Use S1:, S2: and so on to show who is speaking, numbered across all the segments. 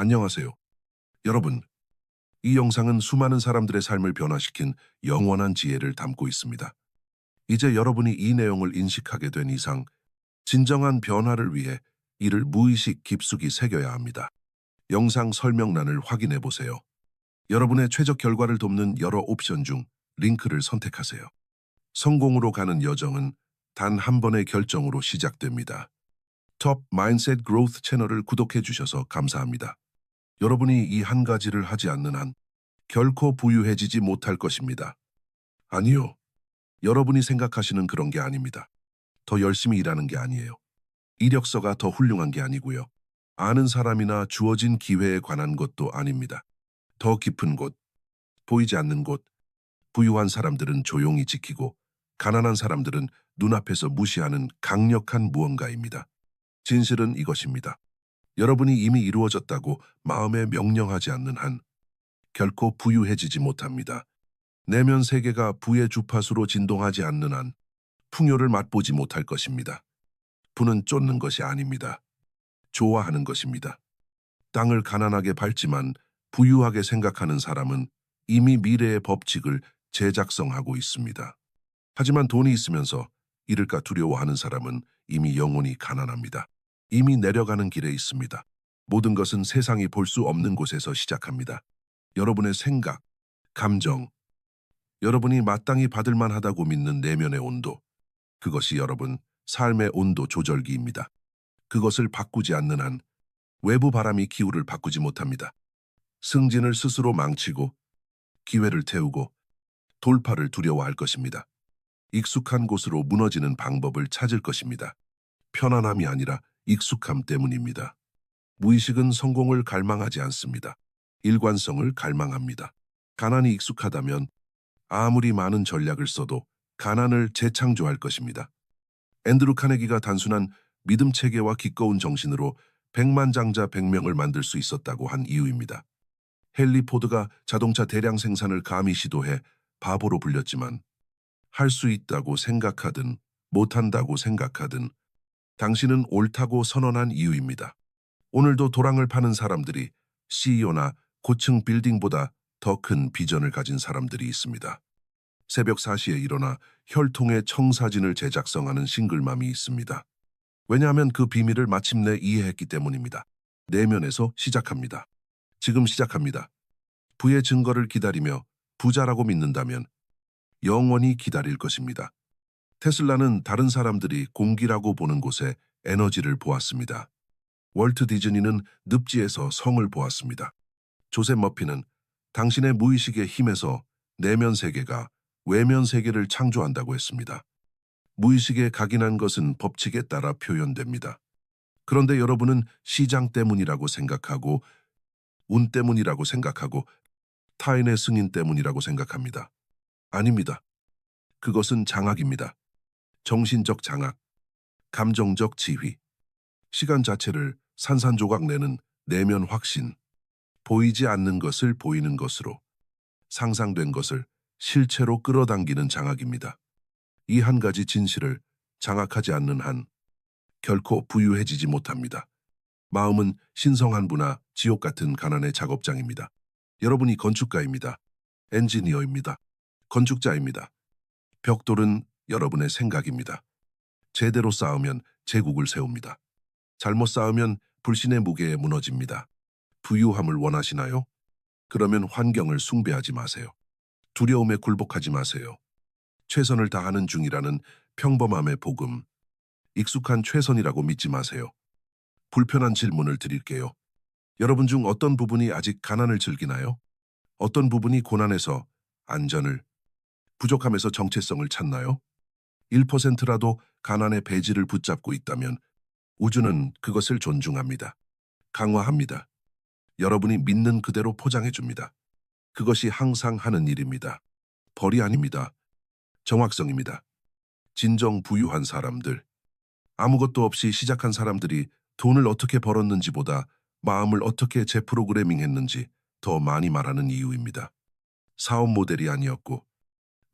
S1: 안녕하세요. 여러분, 이 영상은 수많은 사람들의 삶을 변화시킨 영원한 지혜를 담고 있습니다. 이제 여러분이 이 내용을 인식하게 된 이상, 진정한 변화를 위해 이를 무의식 깊숙이 새겨야 합니다. 영상 설명란을 확인해 보세요. 여러분의 최적 결과를 돕는 여러 옵션 중 링크를 선택하세요. 성공으로 가는 여정은 단 한 번의 결정으로 시작됩니다. 톱 마인셋 그로스 채널을 구독해 주셔서 감사합니다. 여러분이 이 한 가지를 하지 않는 한 결코 부유해지지 못할 것입니다. 아니요. 여러분이 생각하시는 그런 게 아닙니다. 더 열심히 일하는 게 아니에요. 이력서가 더 훌륭한 게 아니고요. 아는 사람이나 주어진 기회에 관한 것도 아닙니다. 더 깊은 곳, 보이지 않는 곳, 부유한 사람들은 조용히 지키고 가난한 사람들은 눈앞에서 무시하는 강력한 무언가입니다. 진실은 이것입니다. 여러분이 이미 이루어졌다고 마음에 명령하지 않는 한 결코 부유해지지 못합니다. 내면 세계가 부의 주파수로 진동하지 않는 한 풍요를 맛보지 못할 것입니다. 부는 쫓는 것이 아닙니다. 좋아하는 것입니다. 땅을 가난하게 밟지만 부유하게 생각하는 사람은 이미 미래의 법칙을 재작성하고 있습니다. 하지만 돈이 있으면서 잃을까 두려워하는 사람은 이미 영혼이 가난합니다. 이미 내려가는 길에 있습니다. 모든 것은 세상이 볼 수 없는 곳에서 시작합니다. 여러분의 생각, 감정, 여러분이 마땅히 받을 만하다고 믿는 내면의 온도, 그것이 여러분 삶의 온도 조절기입니다. 그것을 바꾸지 않는 한 외부 바람이 기후를 바꾸지 못합니다. 승진을 스스로 망치고 기회를 태우고 돌파를 두려워할 것입니다. 익숙한 곳으로 무너지는 방법을 찾을 것입니다. 편안함이 아니라 익숙함 때문입니다. 무의식은 성공을 갈망하지 않습니다. 일관성을 갈망합니다. 가난이 익숙하다면 아무리 많은 전략을 써도 가난을 재창조할 것입니다. 앤드루 카네기가 단순한 믿음 체계와 기꺼운 정신으로 백만장자 100명을 만들 수 있었다고 한 이유입니다. 헨리 포드가 자동차 대량 생산을 감히 시도해 바보로 불렸지만 할 수 있다고 생각하든 못한다고 생각하든 당신은 옳다고 선언한 이유입니다. 오늘도 도랑을 파는 사람들이 CEO나 고층 빌딩보다 더 큰 비전을 가진 사람들이 있습니다. 새벽 4시에 일어나 혈통의 청사진을 재작성하는 싱글맘이 있습니다. 왜냐하면 그 비밀을 마침내 이해했기 때문입니다. 내면에서 시작합니다. 지금 시작합니다. 부의 증거를 기다리며 부자라고 믿는다면 영원히 기다릴 것입니다. 테슬라는 다른 사람들이 공기라고 보는 곳에 에너지를 보았습니다. 월트 디즈니는 늪지에서 성을 보았습니다. 조셉 머피는 당신의 무의식의 힘에서 내면 세계가 외면 세계를 창조한다고 했습니다. 무의식에 각인한 것은 법칙에 따라 표현됩니다. 그런데 여러분은 시장 때문이라고 생각하고 운 때문이라고 생각하고 타인의 승인 때문이라고 생각합니다. 아닙니다. 그것은 장악입니다. 정신적 장악, 감정적 지휘, 시간 자체를 산산조각 내는 내면 확신, 보이지 않는 것을 보이는 것으로, 상상된 것을 실체로 끌어당기는 장악입니다. 이 한 가지 진실을 장악하지 않는 한 결코 부유해지지 못합니다. 마음은 신성한 부나 지옥 같은 가난의 작업장입니다. 여러분이 건축가입니다. 엔지니어입니다. 건축자입니다. 벽돌은 여러분의 생각입니다. 제대로 쌓으면 제국을 세웁니다. 잘못 쌓으면 불신의 무게에 무너집니다. 부유함을 원하시나요? 그러면 환경을 숭배하지 마세요. 두려움에 굴복하지 마세요. 최선을 다하는 중이라는 평범함의 복음, 익숙한 최선이라고 믿지 마세요. 불편한 질문을 드릴게요. 여러분 중 어떤 부분이 아직 가난을 즐기나요? 어떤 부분이 고난에서 안전을, 부족함에서 정체성을 찾나요? 1%라도 가난의 배지를 붙잡고 있다면 우주는 그것을 존중합니다. 강화합니다. 여러분이 믿는 그대로 포장해줍니다. 그것이 항상 하는 일입니다. 벌이 아닙니다. 정확성입니다. 진정 부유한 사람들, 아무것도 없이 시작한 사람들이 돈을 어떻게 벌었는지보다 마음을 어떻게 재프로그래밍했는지 더 많이 말하는 이유입니다. 사업 모델이 아니었고,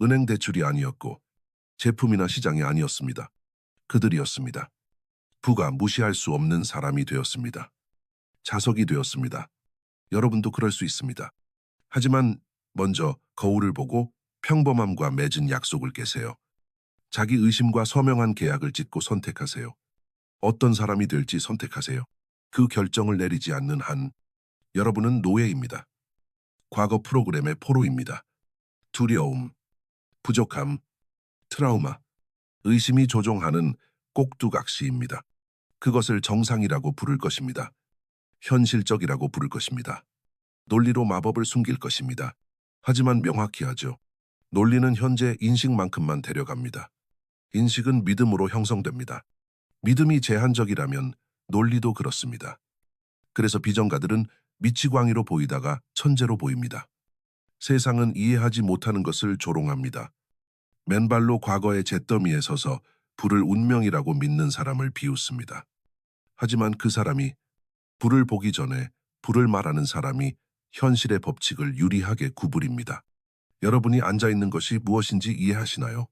S1: 은행 대출이 아니었고, 제품이나 시장이 아니었습니다. 그들이었습니다. 부가 무시할 수 없는 사람이 되었습니다. 자석이 되었습니다. 여러분도 그럴 수 있습니다. 하지만 먼저 거울을 보고 평범함과 맺은 약속을 깨세요. 자기 의심과 서명한 계약을 짓고 선택하세요. 어떤 사람이 될지 선택하세요. 그 결정을 내리지 않는 한 여러분은 노예입니다. 과거 프로그램의 포로입니다. 두려움, 부족함, 트라우마, 의심이 조종하는 꼭두각시입니다. 그것을 정상이라고 부를 것입니다. 현실적이라고 부를 것입니다. 논리로 마법을 숨길 것입니다. 하지만 명확히 하죠. 논리는 현재 인식만큼만 데려갑니다. 인식은 믿음으로 형성됩니다. 믿음이 제한적이라면 논리도 그렇습니다. 그래서 비전가들은 미치광이로 보이다가 천재로 보입니다. 세상은 이해하지 못하는 것을 조롱합니다. 맨발로 과거의 잿더미에 서서 불을 운명이라고 믿는 사람을 비웃습니다. 하지만 그 사람이 불을 보기 전에 불을 말하는 사람이 현실의 법칙을 유리하게 구부립니다. 여러분이 앉아있는 것이 무엇인지 이해하시나요?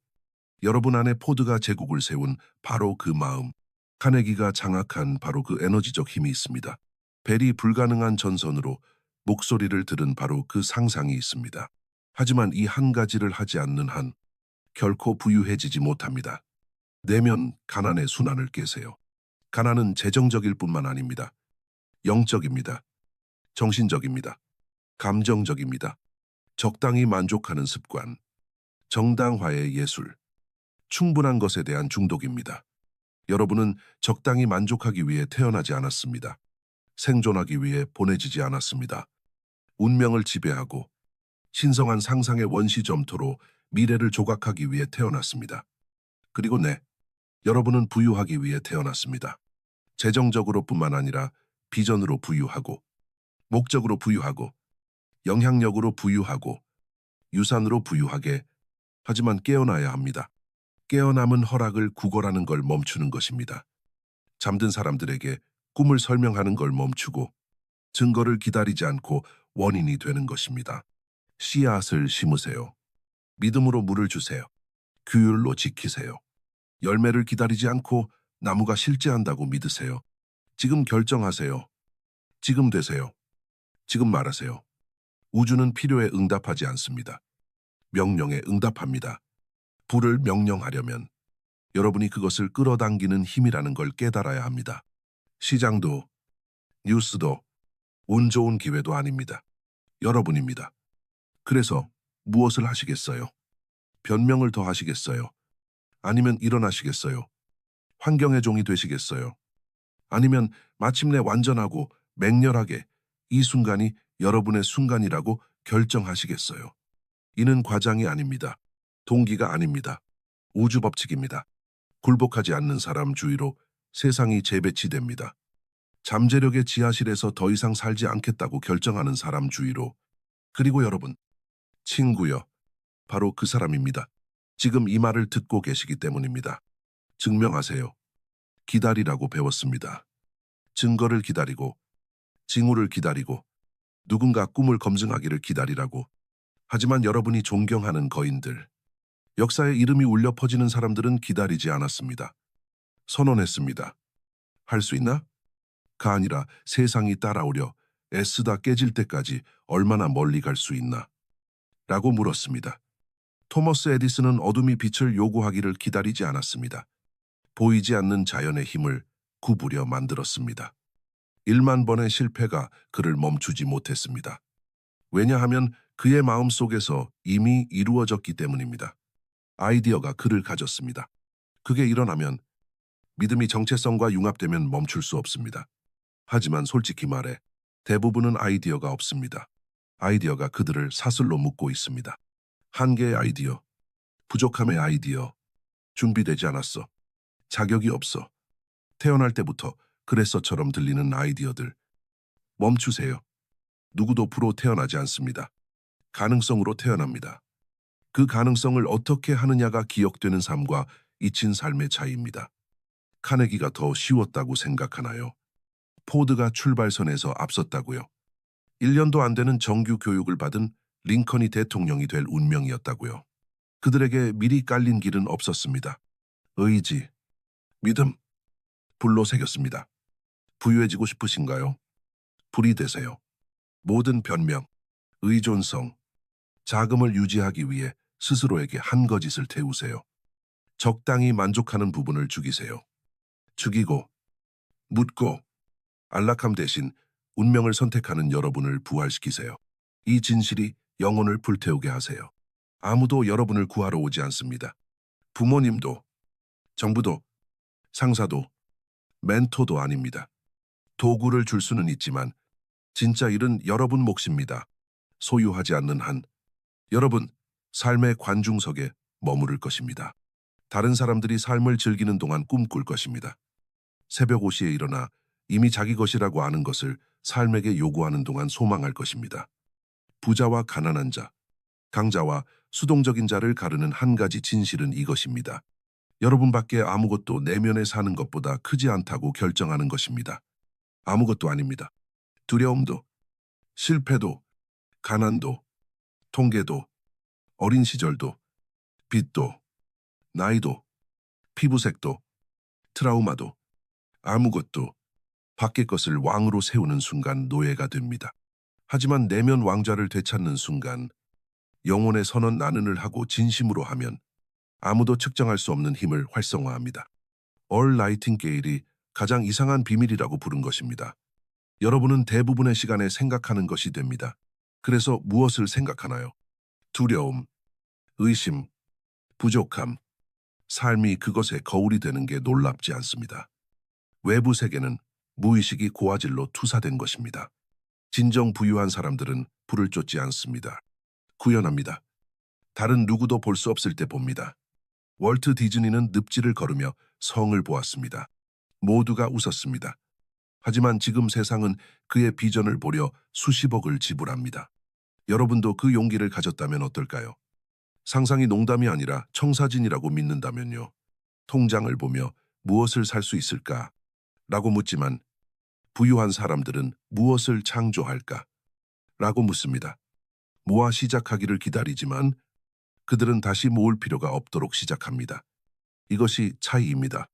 S1: 여러분 안에 포드가 제국을 세운 바로 그 마음, 카네기가 장악한 바로 그 에너지적 힘이 있습니다. 벨이 불가능한 전선으로 목소리를 들은 바로 그 상상이 있습니다. 하지만 이 한 가지를 하지 않는 한 결코 부유해지지 못합니다. 내면 가난의 순환을 깨세요. 가난은 재정적일 뿐만 아닙니다. 영적입니다. 정신적입니다. 감정적입니다. 적당히 만족하는 습관, 정당화의 예술, 충분한 것에 대한 중독입니다. 여러분은 적당히 만족하기 위해 태어나지 않았습니다. 생존하기 위해 보내지지 않았습니다. 운명을 지배하고 신성한 상상의 원시 점토로 미래를 조각하기 위해 태어났습니다. 그리고 여러분은 부유하기 위해 태어났습니다. 재정적으로뿐만 아니라 비전으로 부유하고, 목적으로 부유하고, 영향력으로 부유하고, 유산으로 부유하게, 하지만 깨어나야 합니다. 깨어남은 허락을 구걸하는 걸 멈추는 것입니다. 잠든 사람들에게 꿈을 설명하는 걸 멈추고 증거를 기다리지 않고 원인이 되는 것입니다. 씨앗을 심으세요. 믿음으로 물을 주세요. 규율로 지키세요. 열매를 기다리지 않고 나무가 실제한다고 믿으세요. 지금 결정하세요. 지금 되세요. 지금 말하세요. 우주는 필요에 응답하지 않습니다. 명령에 응답합니다. 불을 명령하려면 여러분이 그것을 끌어당기는 힘이라는 걸 깨달아야 합니다. 시장도, 뉴스도, 운 좋은 기회도 아닙니다. 여러분입니다. 그래서 무엇을 하시겠어요? 변명을 더 하시겠어요? 아니면 일어나시겠어요? 환경의 종이 되시겠어요? 아니면 마침내 완전하고 맹렬하게 이 순간이 여러분의 순간이라고 결정하시겠어요? 이는 과장이 아닙니다. 동기가 아닙니다. 우주 법칙입니다. 굴복하지 않는 사람 주위로 세상이 재배치됩니다. 잠재력의 지하실에서 더 이상 살지 않겠다고 결정하는 사람 주위로. 그리고 여러분, 친구여, 바로 그 사람입니다. 지금 이 말을 듣고 계시기 때문입니다. 증명하세요. 기다리라고 배웠습니다. 증거를 기다리고, 징후를 기다리고, 누군가 꿈을 검증하기를 기다리라고. 하지만 여러분이 존경하는 거인들, 역사의 이름이 울려 퍼지는 사람들은 기다리지 않았습니다. 선언했습니다. 할 수 있나? 가 아니라 세상이 따라오려 애쓰다 깨질 때까지 얼마나 멀리 갈 수 있나? 라고 물었습니다. 토머스 에디슨은 어둠이 빛을 요구하기를 기다리지 않았습니다. 보이지 않는 자연의 힘을 구부려 만들었습니다. 1만 번의 실패가 그를 멈추지 못했습니다. 왜냐하면 그의 마음 속에서 이미 이루어졌기 때문입니다. 아이디어가 그를 가졌습니다. 그게 일어나면 믿음이 정체성과 융합되면 멈출 수 없습니다. 하지만 솔직히 말해 대부분은 아이디어가 없습니다. 아이디어가 그들을 사슬로 묶고 있습니다. 한계의 아이디어, 부족함의 아이디어, 준비되지 않았어, 자격이 없어, 태어날 때부터 그랬어처럼 들리는 아이디어들. 멈추세요. 누구도 부로 태어나지 않습니다. 가능성으로 태어납니다. 그 가능성을 어떻게 하느냐가 기억되는 삶과 잊힌 삶의 차이입니다. 카네기가 더 쉬웠다고 생각하나요? 포드가 출발선에서 앞섰다고요? 1년도 안 되는 정규 교육을 받은 링컨이 대통령이 될 운명이었다고요? 그들에게 미리 깔린 길은 없었습니다. 의지, 믿음, 불로 새겼습니다. 부유해지고 싶으신가요? 불이 되세요. 모든 변명, 의존성, 자금을 유지하기 위해 스스로에게 한 거짓을 태우세요. 적당히 만족하는 부분을 죽이세요. 죽이고, 묻고, 안락함 대신 운명을 선택하는 여러분을 부활시키세요. 이 진실이 영혼을 불태우게 하세요. 아무도 여러분을 구하러 오지 않습니다. 부모님도, 정부도, 상사도, 멘토도 아닙니다. 도구를 줄 수는 있지만 진짜 일은 여러분 몫입니다. 소유하지 않는 한 여러분 삶의 관중석에 머무를 것입니다. 다른 사람들이 삶을 즐기는 동안 꿈꿀 것입니다. 새벽 5시에 일어나 이미 자기 것이라고 아는 것을 삶에게 요구하는 동안 소망할 것입니다. 부자와 가난한 자, 강자와 수동적인 자를 가르는 한 가지 진실은 이것입니다. 여러분밖에 아무것도 내면에 사는 것보다 크지 않다고 결정하는 것입니다. 아무것도 아닙니다. 두려움도, 실패도, 가난도, 통계도, 어린 시절도, 빚도, 나이도, 피부색도, 트라우마도, 아무것도 밖의 것을 왕으로 세우는 순간 노예가 됩니다. 하지만 내면 왕좌를 되찾는 순간 영혼의 선언 나눔을 하고 진심으로 하면 아무도 측정할 수 없는 힘을 활성화합니다. 얼 나이팅게일이 가장 이상한 비밀이라고 부른 것입니다. 여러분은 대부분의 시간에 생각하는 것이 됩니다. 그래서 무엇을 생각하나요? 두려움, 의심, 부족함, 삶이 그것에 거울이 되는 게 놀랍지 않습니다. 외부 세계는 무의식이 고화질로 투사된 것입니다. 진정 부유한 사람들은 불을 쫓지 않습니다. 구현합니다. 다른 누구도 볼 수 없을 때 봅니다. 월트 디즈니는 늪지를 걸으며 성을 보았습니다. 모두가 웃었습니다. 하지만 지금 세상은 그의 비전을 보려 수십억을 지불합니다. 여러분도 그 용기를 가졌다면 어떨까요? 상상이 농담이 아니라 청사진이라고 믿는다면요. 통장을 보며 무엇을 살 수 있을까? 라고 묻지만 부유한 사람들은 무엇을 창조할까? 라고 묻습니다. 모아 시작하기를 기다리지만 그들은 다시 모을 필요가 없도록 시작합니다. 이것이 차이입니다.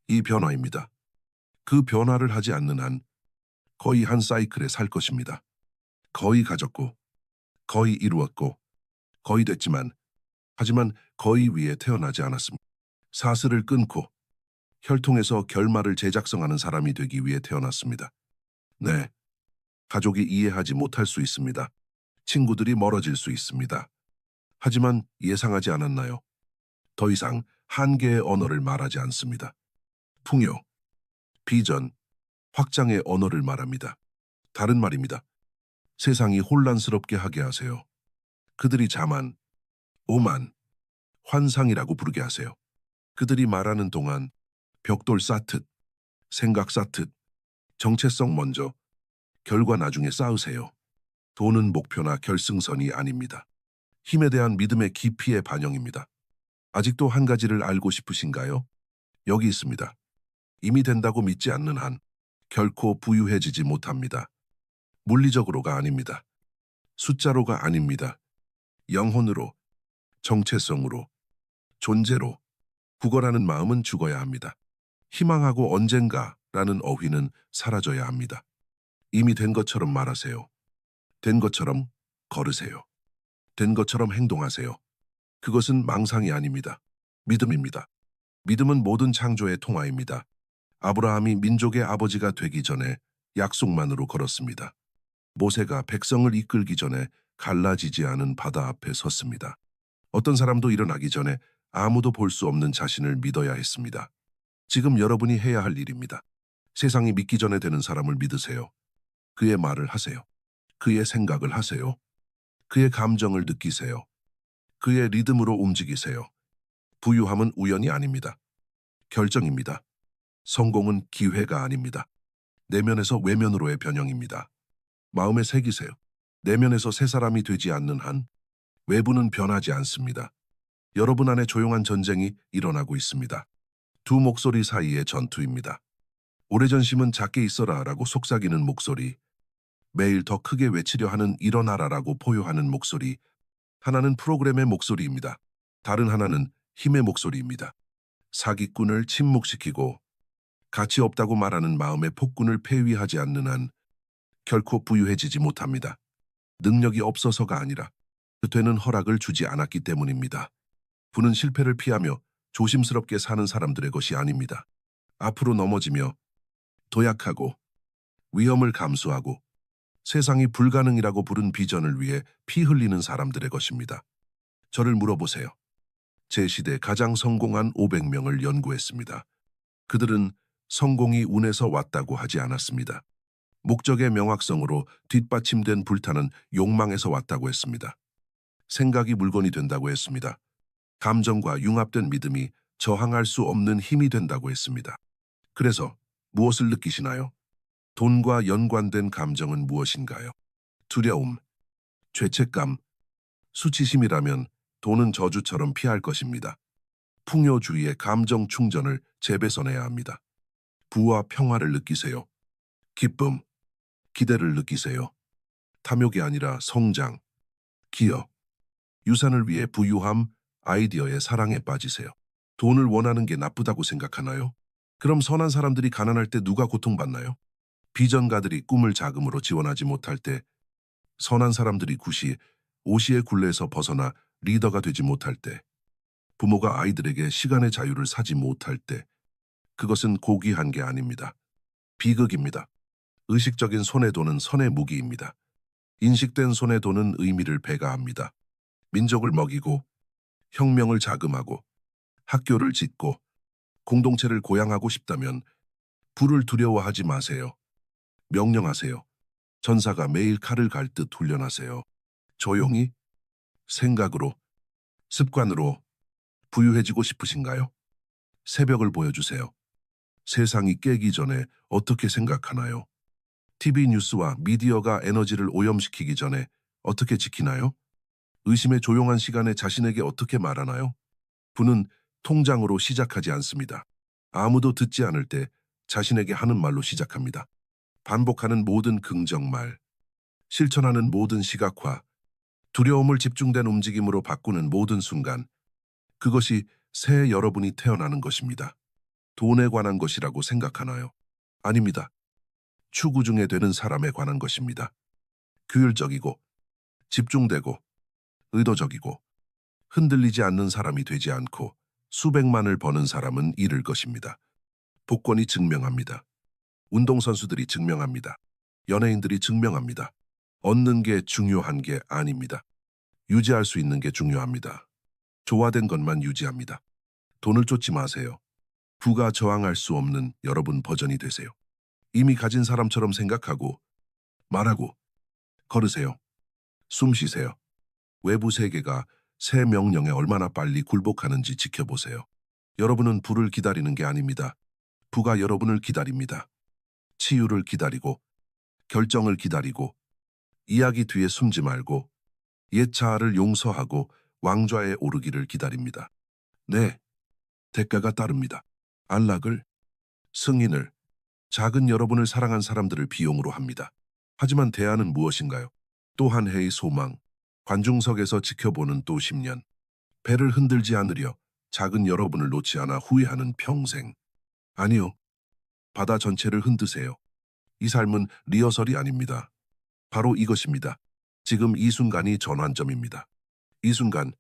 S1: 이 변화입니다. 그 변화를 하지 않는 한 거의 한 사이클에 살 것입니다. 거의 가졌고, 거의 이루었고, 거의 됐지만, 하지만 거의 위에 태어나지 않았습니다. 사슬을 끊고 혈통에서 결말을 재작성하는 사람이 되기 위해 태어났습니다. 네, 가족이 이해하지 못할 수 있습니다. 친구들이 멀어질 수 있습니다. 하지만 예상하지 않았나요? 더 이상 한 개의 언어를 말하지 않습니다. 풍요, 비전, 확장의 언어를 말합니다. 다른 말입니다. 세상이 혼란스럽게 하게 하세요. 그들이 자만, 오만, 환상이라고 부르게 하세요. 그들이 말하는 동안 벽돌 쌓듯, 생각 쌓듯, 정체성 먼저, 결과 나중에 쌓으세요. 돈은 목표나 결승선이 아닙니다. 힘에 대한 믿음의 깊이의 반영입니다. 아직도 한 가지를 알고 싶으신가요? 여기 있습니다. 이미 된다고 믿지 않는 한 결코 부유해지지 못합니다. 물리적으로가 아닙니다. 숫자로가 아닙니다. 영혼으로, 정체성으로, 존재로. 구걸하는 마음은 죽어야 합니다. 희망하고 언젠가라는 어휘는 사라져야 합니다. 이미 된 것처럼 말하세요. 된 것처럼 걸으세요. 된 것처럼 행동하세요. 그것은 망상이 아닙니다. 믿음입니다. 믿음은 모든 창조의 통화입니다. 아브라함이 민족의 아버지가 되기 전에 약속만으로 걸었습니다. 모세가 백성을 이끌기 전에 갈라지지 않은 바다 앞에 섰습니다. 어떤 사람도 일어나기 전에 아무도 볼 수 없는 자신을 믿어야 했습니다. 지금 여러분이 해야 할 일입니다. 세상이 믿기 전에 되는 사람을 믿으세요. 그의 말을 하세요. 그의 생각을 하세요. 그의 감정을 느끼세요. 그의 리듬으로 움직이세요. 부유함은 우연이 아닙니다. 결정입니다. 성공은 기회가 아닙니다. 내면에서 외면으로의 변형입니다. 마음에 새기세요. 내면에서 새 사람이 되지 않는 한 외부는 변하지 않습니다. 여러분 안에 조용한 전쟁이 일어나고 있습니다. 두 목소리 사이의 전투입니다. 오래전 심은 작게 있어라 라고 속삭이는 목소리, 매일 더 크게 외치려 하는 일어나라라고 포효하는 목소리, 하나는 프로그램의 목소리입니다. 다른 하나는 힘의 목소리입니다. 사기꾼을 침묵시키고 가치 없다고 말하는 마음의 폭군을 폐위하지 않는 한 결코 부유해지지 못합니다. 능력이 없어서가 아니라 되는 허락을 주지 않았기 때문입니다. 부는 실패를 피하며 조심스럽게 사는 사람들의 것이 아닙니다. 앞으로 넘어지며 도약하고 위험을 감수하고 세상이 불가능이라고 부른 비전을 위해 피 흘리는 사람들의 것입니다. 저를 물어보세요. 제 시대 가장 성공한 500명을 연구했습니다. 그들은 성공이 운에서 왔다고 하지 않았습니다. 목적의 명확성으로 뒷받침된 불타는 욕망에서 왔다고 했습니다. 생각이 물건이 된다고 했습니다. 감정과 융합된 믿음이 저항할 수 없는 힘이 된다고 했습니다. 그래서 무엇을 느끼시나요? 돈과 연관된 감정은 무엇인가요? 두려움, 죄책감, 수치심이라면 돈은 저주처럼 피할 것입니다. 풍요주의의 감정 충전을 재배선해야 합니다. 부와 평화를 느끼세요. 기쁨, 기대를 느끼세요. 탐욕이 아니라 성장, 기여, 유산을 위해 부유함, 아이디어의 사랑에 빠지세요. 돈을 원하는 게 나쁘다고 생각하나요? 그럼 선한 사람들이 가난할 때 누가 고통받나요? 비전가들이 꿈을 자금으로 지원하지 못할 때, 선한 사람들이 오시의 굴레에서 벗어나 리더가 되지 못할 때, 부모가 아이들에게 시간의 자유를 사지 못할 때, 그것은 고귀한 게 아닙니다. 비극입니다. 의식적인 손해도는 선의 무기입니다. 인식된 손해도는 의미를 배가합니다. 민족을 먹이고, 혁명을 자금하고, 학교를 짓고, 공동체를 고양하고 싶다면 불을 두려워하지 마세요. 명령하세요. 전사가 매일 칼을 갈 듯 훈련하세요. 조용히, 생각으로, 습관으로 부유해지고 싶으신가요? 새벽을 보여주세요. 세상이 깨기 전에 어떻게 생각하나요? TV 뉴스와 미디어가 에너지를 오염시키기 전에 어떻게 지키나요? 의심의 조용한 시간에 자신에게 어떻게 말하나요? 부는 통장으로 시작하지 않습니다. 아무도 듣지 않을 때 자신에게 하는 말로 시작합니다. 반복하는 모든 긍정말, 실천하는 모든 시각화, 두려움을 집중된 움직임으로 바꾸는 모든 순간, 그것이 새 여러분이 태어나는 것입니다. 돈에 관한 것이라고 생각하나요? 아닙니다. 추구 중에 되는 사람에 관한 것입니다. 규율적이고, 집중되고, 의도적이고, 흔들리지 않는 사람이 되지 않고 수백만을 버는 사람은 잃을 것입니다. 복권이 증명합니다. 운동선수들이 증명합니다. 연예인들이 증명합니다. 얻는 게 중요한 게 아닙니다. 유지할 수 있는 게 중요합니다. 조화된 것만 유지합니다. 돈을 쫓지 마세요. 부가 저항할 수 없는 여러분 버전이 되세요. 이미 가진 사람처럼 생각하고, 말하고, 걸으세요. 숨 쉬세요. 외부 세계가 새 명령에 얼마나 빨리 굴복하는지 지켜보세요. 여러분은 부를 기다리는 게 아닙니다. 부가 여러분을 기다립니다. 치유를 기다리고, 결정을 기다리고, 이야기 뒤에 숨지 말고, 옛 자아를 용서하고 왕좌에 오르기를 기다립니다. 네, 대가가 따릅니다. 안락을, 승인을, 작은 여러분을 사랑한 사람들을 비용으로 합니다. 하지만 대안은 무엇인가요? 또 한 해의 소망, 관중석에서 지켜보는 또 10년, 배를 흔들지 않으려 작은 여러분을 놓지 않아 후회하는 평생. 아니요, 바다 전체를 흔드세요. 이 삶은 리허설이 아닙니다. 바로 이것입니다. 지금 이 순간이 전환점입니다. 이 순간,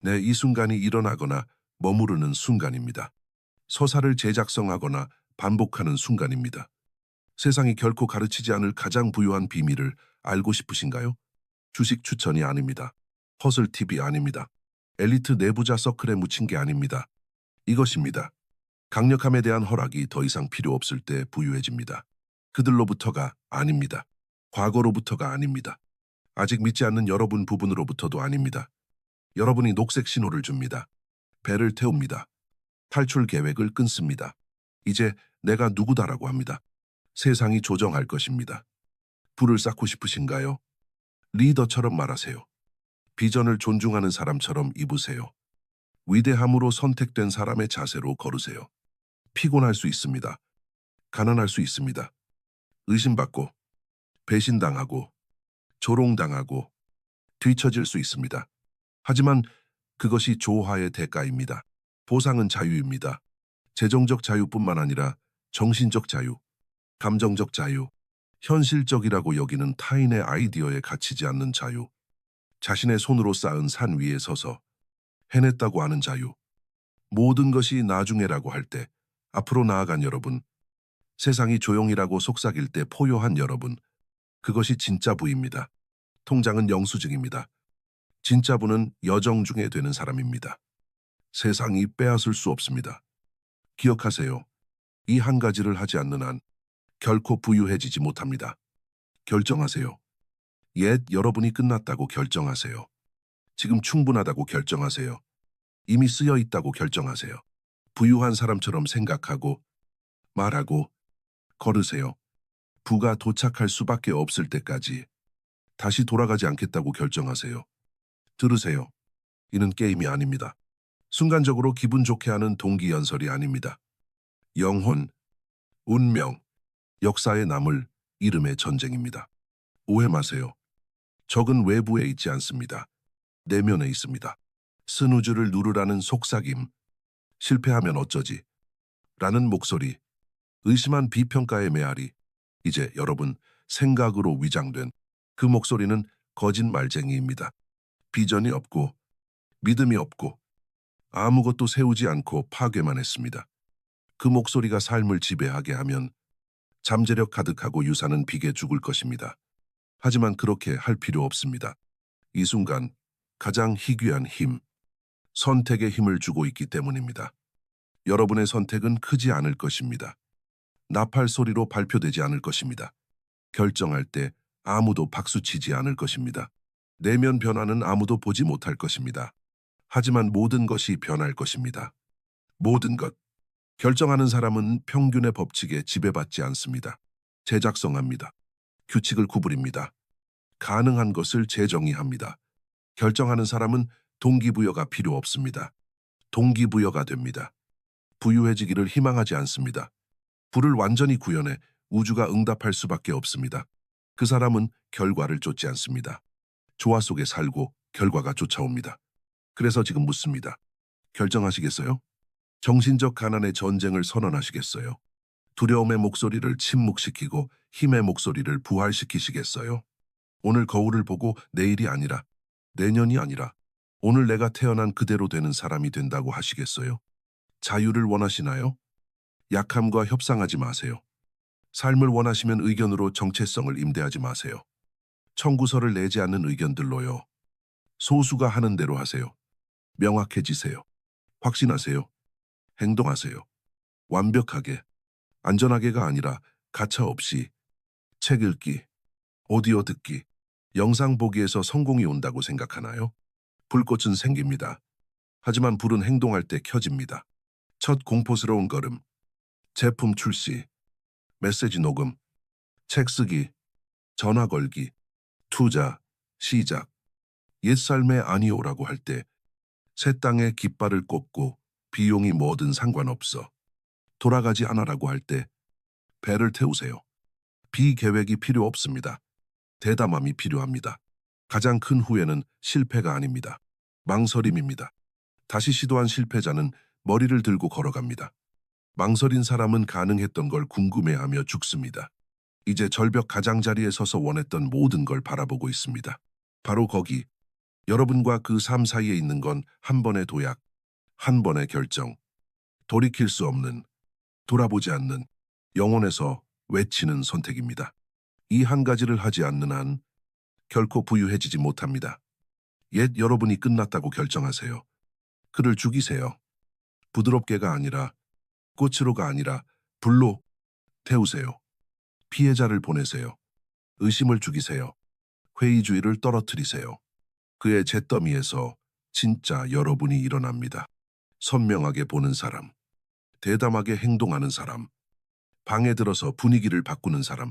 S1: 이 순간이 일어나거나 머무르는 순간입니다. 서사를 재작성하거나 반복하는 순간입니다. 세상이 결코 가르치지 않을 가장 부유한 비밀을 알고 싶으신가요? 주식 추천이 아닙니다. 허슬 팁이 아닙니다. 엘리트 내부자 서클에 묻힌 게 아닙니다. 이것입니다. 강력함에 대한 허락이 더 이상 필요 없을 때 부유해집니다. 그들로부터가 아닙니다. 과거로부터가 아닙니다. 아직 믿지 않는 여러분 부분으로부터도 아닙니다. 여러분이 녹색 신호를 줍니다. 배를 태웁니다. 탈출 계획을 끊습니다. 이제 내가 누구다라고 합니다. 세상이 조정할 것입니다. 불을 쌓고 싶으신가요? 리더처럼 말하세요. 비전을 존중하는 사람처럼 입으세요. 위대함으로 선택된 사람의 자세로 걸으세요. 피곤할 수 있습니다. 가난할 수 있습니다. 의심받고, 배신당하고, 조롱당하고, 뒤처질 수 있습니다. 하지만 그것이 조화의 대가입니다. 보상은 자유입니다. 재정적 자유뿐만 아니라 정신적 자유, 감정적 자유, 현실적이라고 여기는 타인의 아이디어에 갇히지 않는 자유, 자신의 손으로 쌓은 산 위에 서서 해냈다고 하는 자유, 모든 것이 나중에라고 할 때 앞으로 나아간 여러분, 세상이 조용이라고 속삭일 때 포효한 여러분, 그것이 진짜 부입니다. 통장은 영수증입니다. 진짜 부는 여정 중에 되는 사람입니다. 세상이 빼앗을 수 없습니다. 기억하세요. 이 한 가지를 하지 않는 한 결코 부유해지지 못합니다. 결정하세요. 옛 여러분이 끝났다고 결정하세요. 지금 충분하다고 결정하세요. 이미 쓰여 있다고 결정하세요. 부유한 사람처럼 생각하고 말하고 걸으세요. 부가 도착할 수밖에 없을 때까지 다시 돌아가지 않겠다고 결정하세요. 들으세요. 이는 게임이 아닙니다. 순간적으로 기분 좋게 하는 동기연설이 아닙니다. 영혼, 운명, 역사에 남을 이름의 전쟁입니다. 오해 마세요. 적은 외부에 있지 않습니다. 내면에 있습니다. 스누즈를 누르라는 속삭임, 실패하면 어쩌지? 라는 목소리, 의심한 비평가의 메아리, 이제 여러분 생각으로 위장된 그 목소리는 거짓말쟁이입니다. 비전이 없고 믿음이 없고 아무것도 세우지 않고 파괴만 했습니다. 그 목소리가 삶을 지배하게 하면 잠재력 가득하고 유산은 비게 죽을 것입니다. 하지만 그렇게 할 필요 없습니다. 이 순간 가장 희귀한 힘, 선택의 힘을 주고 있기 때문입니다. 여러분의 선택은 크지 않을 것입니다. 나팔 소리로 발표되지 않을 것입니다. 결정할 때 아무도 박수치지 않을 것입니다. 내면 변화는 아무도 보지 못할 것입니다. 하지만 모든 것이 변할 것입니다. 모든 것. 결정하는 사람은 평균의 법칙에 지배받지 않습니다. 제작성합니다. 규칙을 구부립니다. 가능한 것을 재정의합니다. 결정하는 사람은 동기부여가 필요 없습니다. 동기부여가 됩니다. 부유해지기를 희망하지 않습니다. 불을 완전히 구현해 우주가 응답할 수밖에 없습니다. 그 사람은 결과를 쫓지 않습니다. 조화 속에 살고 결과가 쫓아옵니다. 그래서 지금 묻습니다. 결정하시겠어요? 정신적 가난의 전쟁을 선언하시겠어요? 두려움의 목소리를 침묵시키고 힘의 목소리를 부활시키시겠어요? 오늘 거울을 보고 내일이 아니라, 내년이 아니라 오늘 내가 태어난 그대로 되는 사람이 된다고 하시겠어요? 자유를 원하시나요? 약함과 협상하지 마세요. 삶을 원하시면 의견으로 정체성을 임대하지 마세요. 청구서를 내지 않는 의견들로요. 소수가 하는 대로 하세요. 명확해지세요. 확신하세요. 행동하세요. 완벽하게, 안전하게가 아니라 가차없이 책 읽기, 오디오 듣기, 영상 보기에서 성공이 온다고 생각하나요? 불꽃은 생깁니다. 하지만 불은 행동할 때 켜집니다. 첫 공포스러운 걸음, 제품 출시, 메시지 녹음, 책 쓰기, 전화 걸기, 투자, 시작, 옛삶의 아니오라고 할 때 새 땅에 깃발을 꽂고 비용이 뭐든 상관없어. 돌아가지 않아라고 할 때 배를 태우세요. 비계획이 필요 없습니다. 대담함이 필요합니다. 가장 큰 후회는 실패가 아닙니다. 망설임입니다. 다시 시도한 실패자는 머리를 들고 걸어갑니다. 망설인 사람은 가능했던 걸 궁금해하며 죽습니다. 이제 절벽 가장자리에 서서 원했던 모든 걸 바라보고 있습니다. 바로 거기, 여러분과 그 삶 사이에 있는 건 한 번의 도약, 한 번의 결정, 돌이킬 수 없는, 돌아보지 않는, 영혼에서 외치는 선택입니다. 이 한 가지를 하지 않는 한 결코 부유해지지 못합니다. 옛 여러분이 끝났다고 결정하세요. 그를 죽이세요. 부드럽게가 아니라, 꽃으로가 아니라 불로 태우세요. 피해자를 보내세요. 의심을 죽이세요. 회의주의를 떨어뜨리세요. 그의 잿더미에서 진짜 여러분이 일어납니다. 선명하게 보는 사람, 대담하게 행동하는 사람, 방에 들어서 분위기를 바꾸는 사람,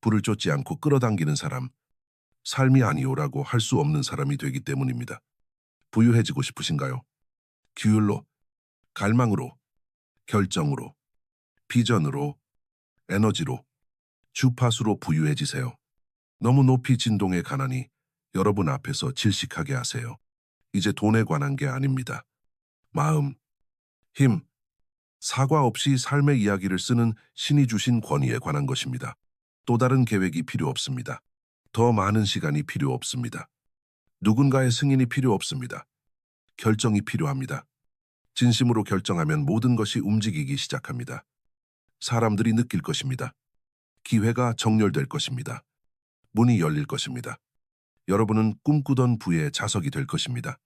S1: 불을 쫓지 않고 끌어당기는 사람, 삶이 아니오라고 할 수 없는 사람이 되기 때문입니다. 부유해지고 싶으신가요? 규율로, 갈망으로, 결정으로, 비전으로, 에너지로, 주파수로 부유해지세요. 너무 높이 진동의 가난이 여러분 앞에서 질식하게 하세요. 이제 돈에 관한 게 아닙니다. 마음, 힘, 사과 없이 삶의 이야기를 쓰는 신이 주신 권위에 관한 것입니다. 또 다른 계획이 필요 없습니다. 더 많은 시간이 필요 없습니다. 누군가의 승인이 필요 없습니다. 결정이 필요합니다. 진심으로 결정하면 모든 것이 움직이기 시작합니다. 사람들이 느낄 것입니다. 기회가 정렬될 것입니다. 문이 열릴 것입니다. 여러분은 꿈꾸던 부의 자석이 될 것입니다.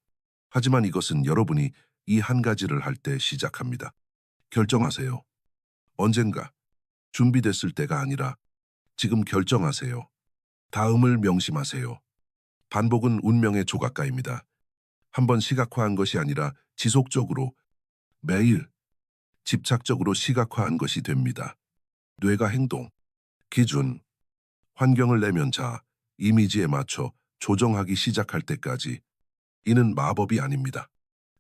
S1: 하지만 이것은 여러분이 이 한 가지를 할 때 시작합니다. 결정하세요. 언젠가 준비됐을 때가 아니라 지금 결정하세요. 다음을 명심하세요. 반복은 운명의 조각가입니다. 한번 시각화한 것이 아니라 지속적으로 매일 집착적으로 시각화한 것이 됩니다. 뇌가 행동, 기준, 환경을 내면자, 이미지에 맞춰 조정하기 시작할 때까지 이는 마법이 아닙니다.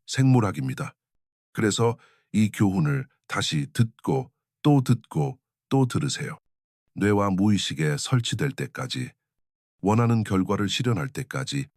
S1: 생물학입니다. 그래서 이 교훈을 다시 듣고 또 듣고 또 들으세요. 뇌와 무의식에 설치될 때까지, 원하는 결과를 실현할 때까지